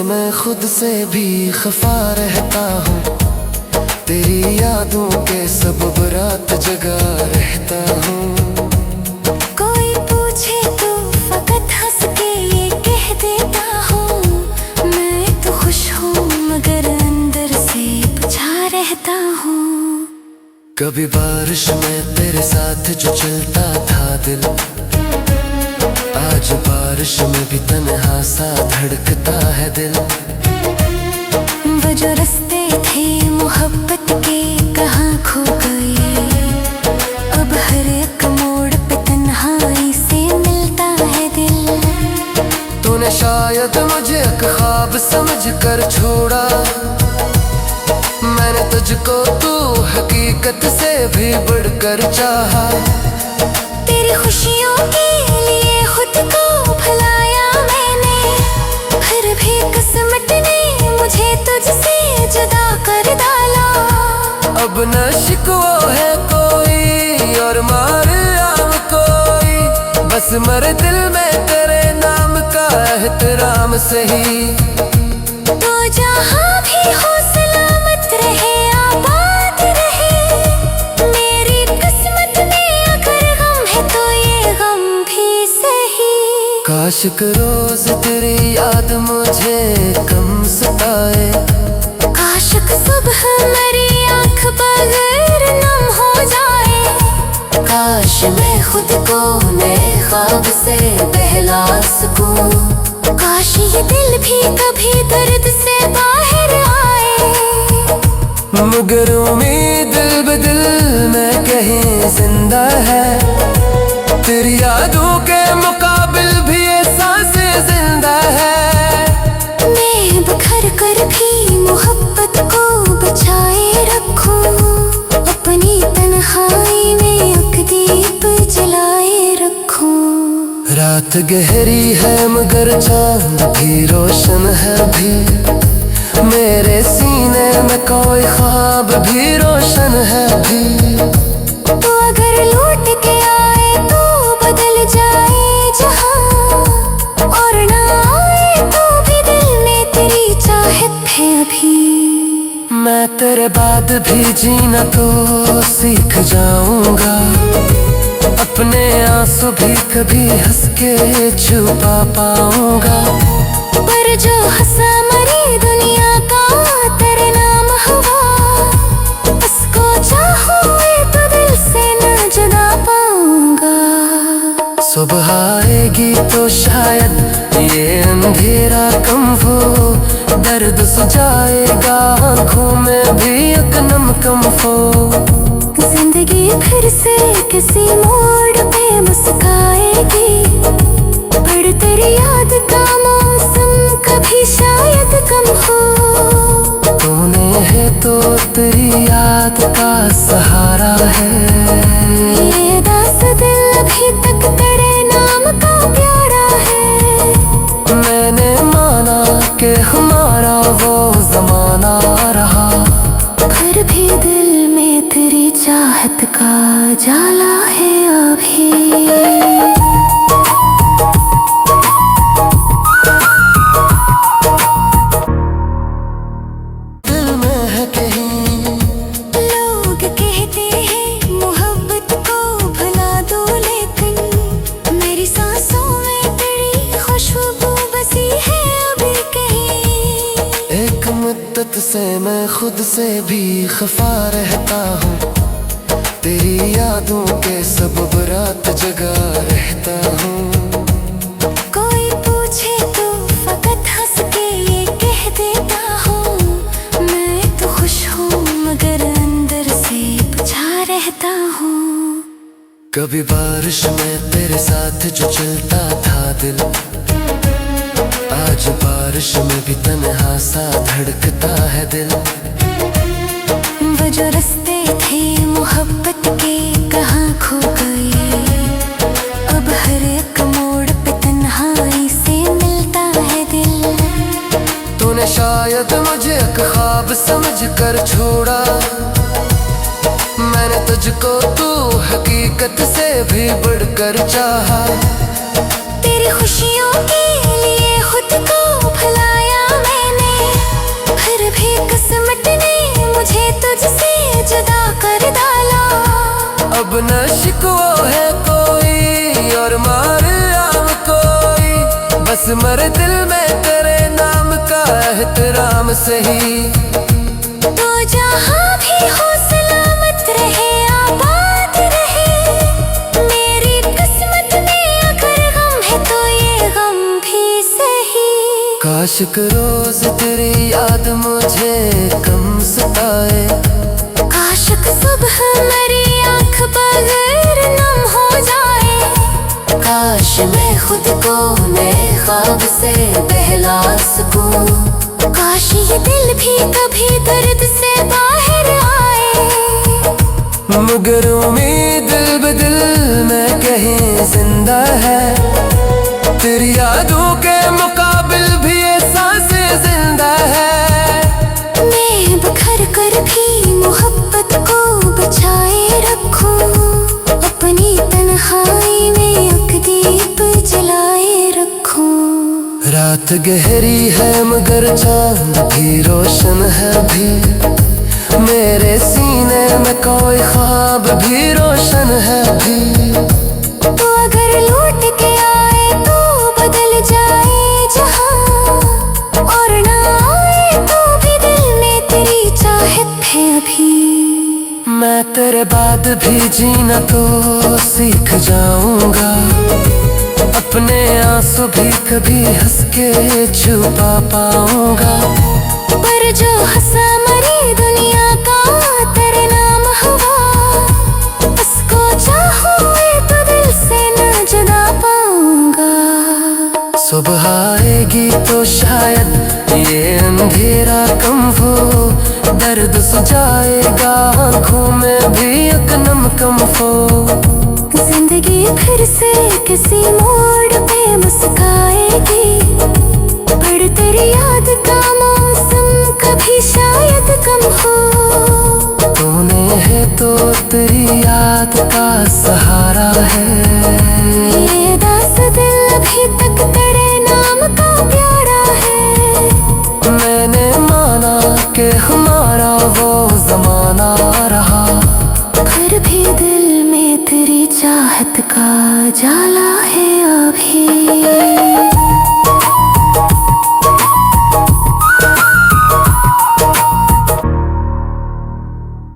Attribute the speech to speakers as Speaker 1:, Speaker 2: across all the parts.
Speaker 1: मैं खुद से भी खफा रहता हूँ। तेरी यादों के सबब रात जगा रहता हूँ।
Speaker 2: कोई पूछे तो फकत हंस के ये कह देता हूँ, मैं तो खुश हूँ मगर अंदर से बुझा रहता हूँ।
Speaker 1: कभी बारिश में तेरे साथ जो चलता था दिल, आज बारिश में भी तन्हा सा धड़कता है दिल।
Speaker 2: वो जो रास्ते थे मोहब्बत के कहाँ खो गए, अब हर एक मोड़ पे तन्हाई से मिलता है दिल।
Speaker 1: तूने शायद मुझे एक ख्वाब समझ कर छोड़ा, मैंने तुझको तू हकीकत से भी बढ़कर चाहा।
Speaker 2: तेरी खुशियों के लिए खुद को भुलाया मैंने, फिर भी किस्मत ने मुझे तुझसे जुदा कर डाला।
Speaker 1: अब न शिकवा है कोई और मारे आम कोई, बस मरे दिल में तेरे नाम का एहतराम सही।
Speaker 2: तो जहाँ भी हो सलामत रहे, आबाद रहे मेरी किस्मत में। अगर गम है तो ये गम भी सही।
Speaker 1: काश कि रोज तेरी याद मुझे कम सताए,
Speaker 2: काश कि सुबह मेरी आँख बगैर नम हो जाए। काश मैं खुद को नए ख्वाब से बहला सकूं, काश ये दिल भी कभी दर्द से बाहर आए।
Speaker 1: मगर उम्मीद बदिल में कहीं जिंदा है, तेरी यादों के मुकाबिल भी ये सांसें जिंदा है।
Speaker 2: मैं बिखर कर भी मोहब्बत को बचाए रखूं, अपनी तन्हाई में एक दीप जलाए रखूं।
Speaker 1: रात गहरी है मगर चांद भी रोशन है भी, मेरे सीने में कोई ख्वाब भी रोशन है भी।
Speaker 2: तो अगर लौट के आए तो बदल जाए जहां, और ना आए तो भी दिल में तेरी चाहत है अभी।
Speaker 1: मैं तेरे बाद भी जीना तो सीख जाऊंगा, अपने आंसू भी कभी हंस के छुपा पाऊंगा।
Speaker 2: पर जो हंसा मरी दुनिया का तेरे नाम हुआ, उसको चाहूँ तो दिल से न जुदा पाऊंगा।
Speaker 1: सुबह आएगी तो शायद ये अंधेरा कम हो, दर्द सुझाएगा आँखों में भी एक नम कम हो।
Speaker 2: जिंदगी फिर से किसी मोड़ पे मुस्काएगी, पर तेरी याद का मौसम कभी शायद कम हो।
Speaker 1: तूने है तो तेरी याद का सहारा है,
Speaker 2: ये दास दिल अभी तक तेरे नाम का प्यारा है।
Speaker 1: मैंने माना कि हमारा वो जमाना रहा,
Speaker 2: फिर भी दिल में तेरी चाहत का जाला है अभी।
Speaker 1: दिल में है कहीं
Speaker 2: लोग कहते हैं मोहब्बत को भुला दो, लेकिन मेरी सांसों में तेरी खुशबू बसी है अभी कहीं।
Speaker 1: एक मुद्दत से मैं खुद से भी खफा रहता हूँ, तेरी यादों के सबब रात जगा रहता हूँ।
Speaker 2: कोई पूछे तो फकत हंस के ये कह देता हूँ, मैं तो खुश हूँ मगर अंदर से बुझा रहता हूँ।
Speaker 1: कभी बारिश में तेरे साथ जो चलता था दिल, आज बारिश में भी तन्हा सा धड़कता है दिल।
Speaker 2: वो जो रास्ते थे मोहब्बत के कहाँ खो गए, अब हर एक मोड़ पे तन्हाई से मिलता है दिल।
Speaker 1: तूने शायद मुझे एक ख्वाब समझ कर छोड़ा, मैंने तुझको तू हकीकत से भी बढ़कर चाहा।
Speaker 2: तेरी खुशियों के लिए खुद को भुलाया
Speaker 1: अब न शिकवा है कोई और मार आम कोई, बस मरे दिल में तेरे नाम का एहतराम सही।
Speaker 2: तो जहाँ भी हो सलामत रहे, आबाद रहे। मेरी किस्मत में अगर गम है तो ये गम भी सही।
Speaker 1: काश कि रोज तेरी याद मुझे कम सताए,
Speaker 2: काश कि सुबह मेरी आँख बगैर नम हो जाए। काश मैं खुद को नए ख्वाब से बहला सकूं, काश ये दिल भी कभी दर्द से बाहर आए।
Speaker 1: मगर उम्मीद दिल बदिल में कहीं जिंदा है, तेरी यादों के मुकाबिल भी ये सांसें जिंदा है।
Speaker 2: मैं बिखर कर भी मोहब्बत को बचाए रखूं, अपनी तन्हाई में एक दीप जलाए रखूं।
Speaker 1: रात गहरी है मगर चांद भी रोशन है भी, मेरे सीने में कोई ख्वाब भी रोशन है भी।
Speaker 2: तो अगर लौट के आए तो बदल जाए जहां, और ना आए तो भी दिल में तेरी चाहत है अभी।
Speaker 1: मैं तेरे बाद भी जीना तो सीख जाऊंगा, अपने आंसू भी कभी हंस के छुपा पाऊंगा।
Speaker 2: पर जो हंसा मरी दुनिया का तेरे नाम हुआ, उसको चाहूँ तो दिल से न जुदा पाऊंगा।
Speaker 1: सुबह आएगी तो शायद ये अंधेरा कम हो, दर्द सुझाएगा आँखों में भी एक नम कम हो।
Speaker 2: जिंदगी फिर से किसी मोड़ पे मुस्काएगी, पर तेरी याद का मौसम कभी शायद कम हो।
Speaker 1: तूने है तो तेरी याद का सहारा है,
Speaker 2: ये दास दिल अभी तक तेरे नाम का प्यारा है।
Speaker 1: मैंने माना कि हमारा वो जमाना रहा,
Speaker 2: फिर भी दिल में तेरी चाहत का जाला है अभी।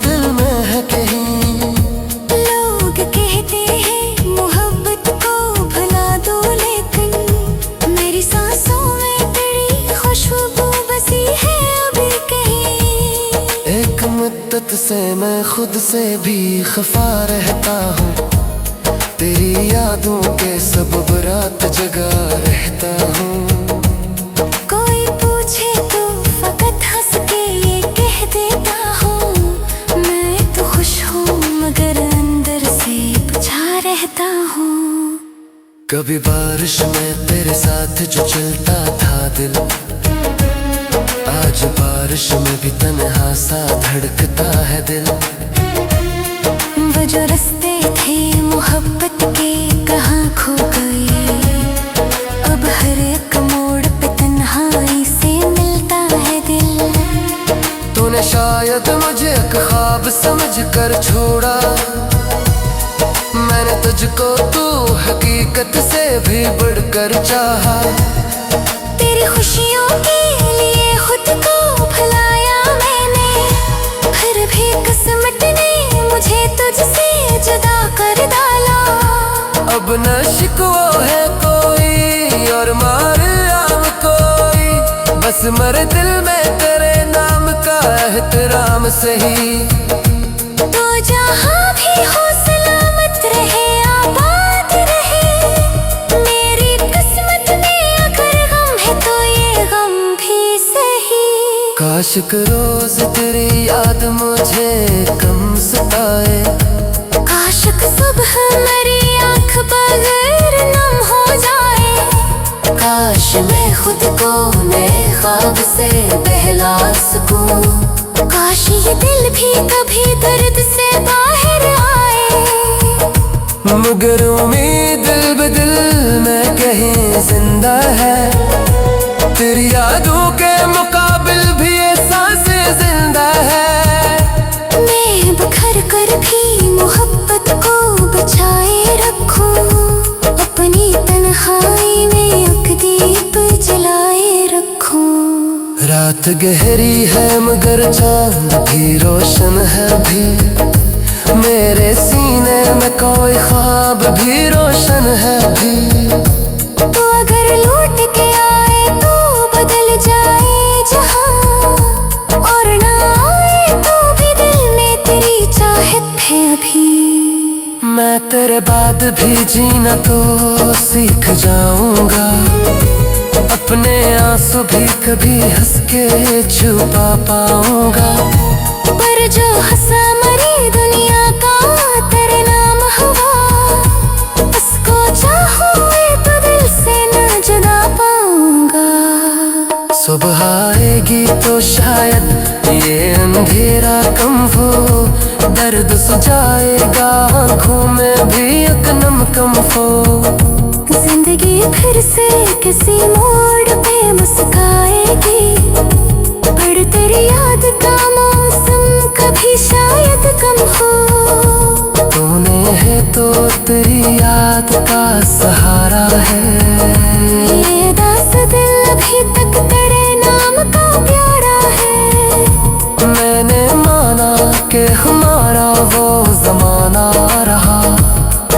Speaker 1: दिल में है कहीं
Speaker 2: लोग कहते हैं मोहब्बत को भुला दो, लेकिन मेरी सांसों में तेरी खुशबू बसी है अभी कहीं।
Speaker 1: एक मुद्दत से मैं खुद से भी खफा रहता हूँ, तेरी यादों के सबब रात जगा रहता हूँ।
Speaker 2: कोई पूछे तो फकत हंस के ये कह देता हूँ, मैं तो खुश हूँ मगर अंदर से बुझा रहता हूँ।
Speaker 1: कभी बारिश में तेरे साथ जो चलता था दिल, आज बारिश में भी तन्हा सा धड़कता है दिल।
Speaker 2: वो जो रास्ते थे मोहब्बत के कहाँ खो गए, अब हर एक मोड़ पे तन्हाई से मिलता है दिल।
Speaker 1: तूने शायद मुझे एक ख्वाब समझ कर छोड़ा, मैंने तुझको तू हकीकत से भी बढ़कर चाहा।
Speaker 2: तेरी खुशियों के लिए खुद को भुलाया मैंने, फिर भी किस्मत ने मुझे तुझसे जुदा कर डाला।
Speaker 1: अब न शिकवा है कोई और मार आम कोई, बस मरे दिल में तेरे नाम का एहतराम सही।
Speaker 2: तो जहाँ भी हो सलामत रहे, आबाद रहे। मेरी किस्मत में अगर गम है तो ये गम भी सही।
Speaker 1: काश कि रोज तेरी याद मुझे कम सताए,
Speaker 2: काश कि सुबह मेरी आँख बगैर नम हो जाए। काश मैं खुद को नए ख्वाब से बहला सकूं, काश ये दिल भी कभी दर्द से बाहर आए।
Speaker 1: मगर उम्मीद दिल बदिल में कहीं जिंदा है, तेरी यादों के मुकाबिल भी ये सांसें जिंदा है।
Speaker 2: मैं बिखर कर भी मोहब्बत को
Speaker 1: रात गहरी है मगर चांद भी रोशन है भी, मेरे सीने में कोई ख्वाब भी रोशन है भी।
Speaker 2: तो अगर लौट के आए तो बदल जाए जहां, और ना आए तो भी दिल में तेरी चाहत है अभी।
Speaker 1: मैं तेरे बाद भी जीना तो सीख जाऊंगा, अपने आंसू भी कभी हंस के छुपा पाऊंगा।
Speaker 2: पर जो हंसा मरी दुनिया का तेरे नाम हुआ, उसको चाहूँ तो दिल से न जुदा पाऊंगा।
Speaker 1: सुबह आएगी तो शायद ये अंधेरा कम हो, दर्द सुझाएगा आँखों में भी एक नम कम हो।
Speaker 2: जिंदगी फिर से किसी मोड़ पे मुस्काएगी, पर तेरी याद का मौसम कभी शायद कम हो।
Speaker 1: तूने है तो तेरी याद का सहारा है,
Speaker 2: ये दास दिल अभी तक तेरे नाम का प्यारा है।
Speaker 1: मैंने माना कि हमारा वो जमाना रहा,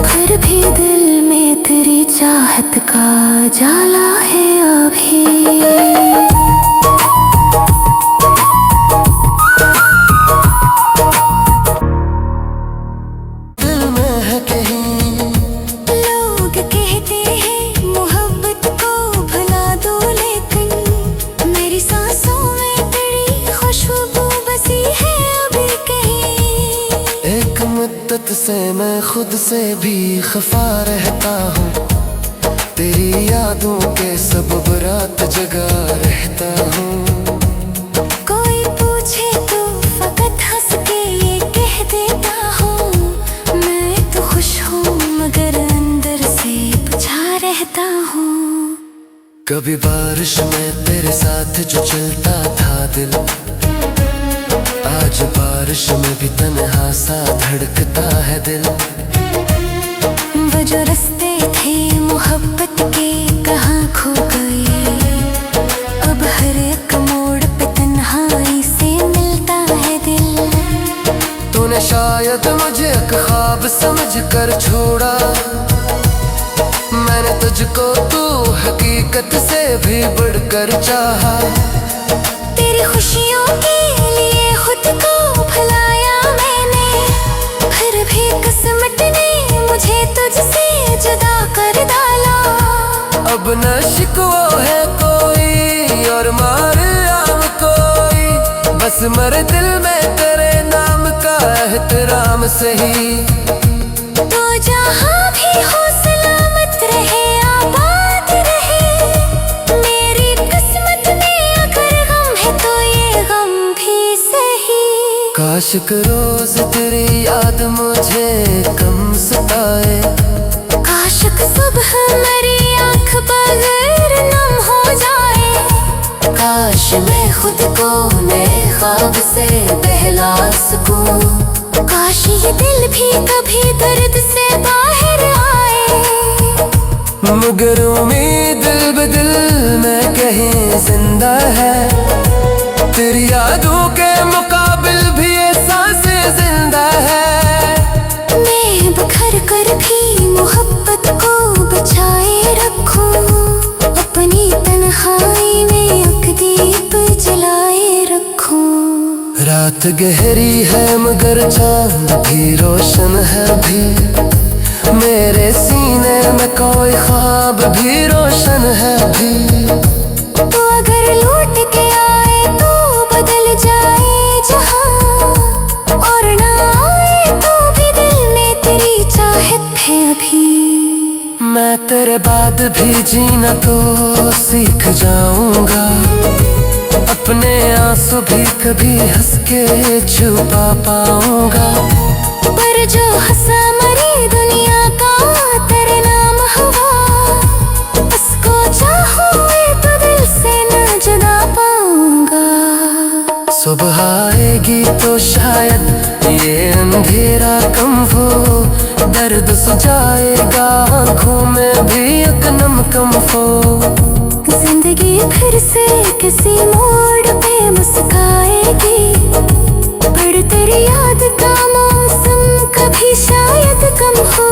Speaker 2: फिर भी दिल में तेरी चाहत का जाला है अभी।
Speaker 1: दिल में है कहीं
Speaker 2: लोग कहते हैं मोहब्बत को भुला दो, लेकिन मेरी सांसों में तेरी खुशबू बसी है अभी कहीं।
Speaker 1: एक मुद्दत से मैं खुद से भी खफा रहता हूँ, तेरी यादों के सबब रात जगा रहता हूँ।
Speaker 2: कोई पूछे तो फकत हंस के ये कह देता हूँ, मैं तो खुश हूँ मगर अंदर से बुझा रहता हूँ।
Speaker 1: कभी बारिश में तेरे साथ जो चलता था दिल, आज बारिश में भी तन्हा सा धड़कता है दिल।
Speaker 2: वो जो रास्ते थे मोहब्बत के कहाँ खो गए, अब हर एक मोड़ पे तन्हाई से मिलता है दिल।
Speaker 1: तूने शायद मुझे एक ख्वाब समझ कर छोड़ा, मैंने तुझको तू हकीकत से भी बढ़कर चाहा।
Speaker 2: तेरी खुशियों के लिए खुद को भुलाया मैंने, फिर भी किस्मत ने मुझे तुझसे जुदा कर डाला।
Speaker 1: अब न शिकवा है कोई और मार आम कोई, बस मर दिल में तेरे नाम का एहतराम सही।
Speaker 2: तो जहाँ भी हो सलामत रहे आबाद रहे, मेरी किस्मत में अगर गम है तो ये गम भी सही।
Speaker 1: काश कि रोज तेरी याद मुझे कम सताए,
Speaker 2: काश कि सुबह मेरी आँख बगैर नम हो जाए। काश मैं खुद को नए ख्वाब से बहला सकूं, काश ये दिल भी कभी दर्द से बाहर आए।
Speaker 1: मगर उम्मीद दिल बदिल में कहीं जिंदा है, तेरी यादों के मुकाबिल भी ये सांसें जिंदा है।
Speaker 2: मैं बिखर कर भी मोहब्बत को बचाए रखूं, अपनी तन्हाई में एक दीप जलाए रखूं।
Speaker 1: रात गहरी है मगर चांद भी रोशन है भी, मेरे सीने में कोई ख्वाब भी रोशन है भी।
Speaker 2: तो अगर लौट के आए तो बदल जाए जहां, और ना आए तो भी दिल में तेरी चाहत है अभी।
Speaker 1: मैं तेरे बाद भी जीना तो सीख जाऊंगा, अपने आंसू भी कभी हंस के छुपा पाऊंगा।
Speaker 2: पर जो हंसा मरी दुनिया का तेरे नाम हुआ, उसको चाहूँ तो दिल से न जुदा पाऊंगा।
Speaker 1: सुबह आएगी तो शायद ये अंधेरा कम हो, दर्द सुझाएगा आँखों में भी एक नम कम हो।
Speaker 2: जिंदगी फिर से किसी मोड़ पे मुस्काएगी, पर तेरी याद का मौसम कभी शायद कम हो।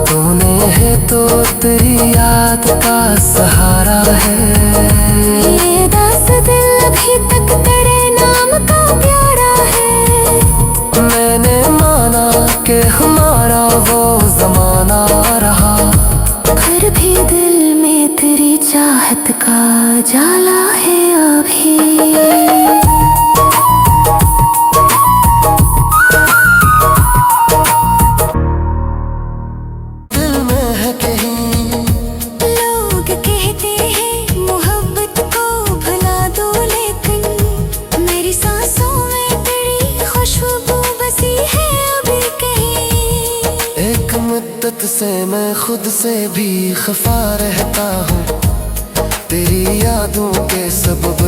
Speaker 1: तूने है तो तेरी याद का सहारा है,
Speaker 2: ये दास दिल अभी तक तेरे नाम का प्यारा है।
Speaker 1: मैंने माना कि हमारा वो जमाना रहा,
Speaker 2: फिर भी दिल में तेरी चाहत का जाला है अभी।
Speaker 1: दिल में है कहीं
Speaker 2: लोग कहते हैं मोहब्बत को भुला दो, लेकिन मेरी सांसों में तेरी खुशबू बसी है अभी कहीं।
Speaker 1: एक मुद्दत से मैं खुद से भी खफा रहता हूँ, तेरी यादों के सबब